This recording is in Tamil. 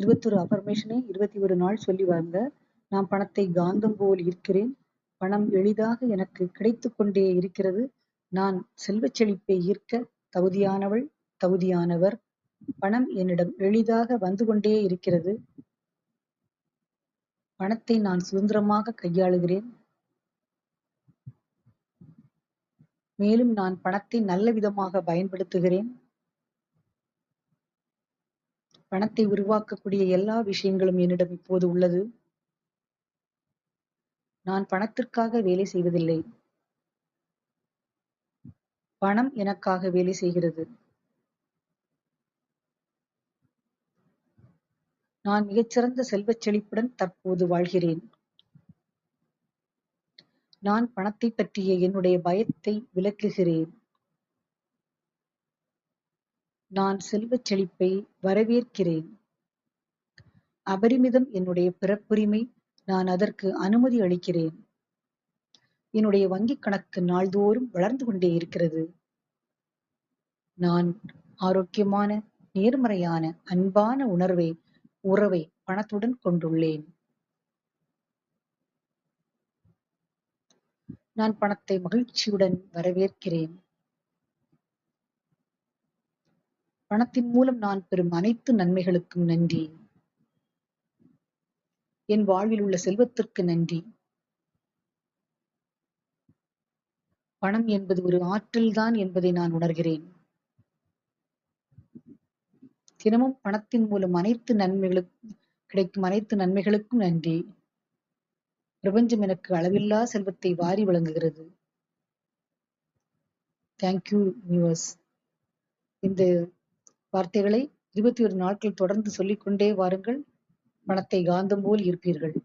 21 அஃபர்மேஷனை 21 நாள் சொல்லி வாங்க. நான் பணத்தை காந்தம் போல் ஈர்க்கிறேன். பணம் எளிதாக எனக்கு கிடைத்துக் கொண்டே இருக்கிறது. நான் செல்வச் செழிப்பை ஈர்க்க தகுதியானவள், தகுதியானவர். பணம் என்னிடம் எளிதாக வந்து கொண்டே இருக்கிறது. பணத்தை நான் சுதந்திரமாக கையாளுகிறேன். மேலும் நான் பணத்தை நல்ல விதமாக பயன்படுத்துகிறேன். பணத்தை உருவாக்கக்கூடிய எல்லா விஷயங்களும் என்னிடம் இப்போது உள்ளது. நான் பணத்திற்காக வேலை செய்வதில்லை. பணம் எனக்காக வேலை செய்கிறது. நான் மிகச்சிறந்த செல்வச் செழிப்புடன் தற்போது வாழ்கிறேன். நான் பணத்தை பற்றிய என்னுடைய பயத்தை விலக்குகிறேன். நான் செல்வச் செழிப்பை வரவேற்கிறேன். அபரிமிதம் என்னுடைய பிறப்புரிமை. நான் அதற்கு அனுமதி அளிக்கிறேன். என்னுடைய வங்கிக் கணக்கு நாள்தோறும் வளர்ந்து கொண்டே இருக்கிறது. நான் ஆரோக்கியமான, நேர்மறையான, அன்பான உறவை பணத்துடன் கொண்டுள்ளேன். நான் பணத்தை மகிழ்ச்சியுடன் வரவேற்கிறேன். பணத்தின் மூலம் நான் பெறும் அனைத்து நன்மைகளுக்கும் நன்றி. என் வாழ்வில் உள்ள செல்வத்திற்கு நன்றி. பணம் என்பது ஒரு ஆற்றல்தான் என்பதை நான் உணர்கிறேன். தினமும் பணத்தின் மூலம் கிடைக்கும் அனைத்து நன்மைகளுக்கும் நன்றி. பிரபஞ்சம் எனக்கு அளவில்லா செல்வத்தை வாரி வழங்குகிறது. Thank you universe. இந்த வார்த்தைகளை 21 நாட்கள் தொடர்ந்து சொல்லிக்கொண்டே வாருங்கள். பணத்தை காந்தம் போல் ஈர்ப்பீர்கள்.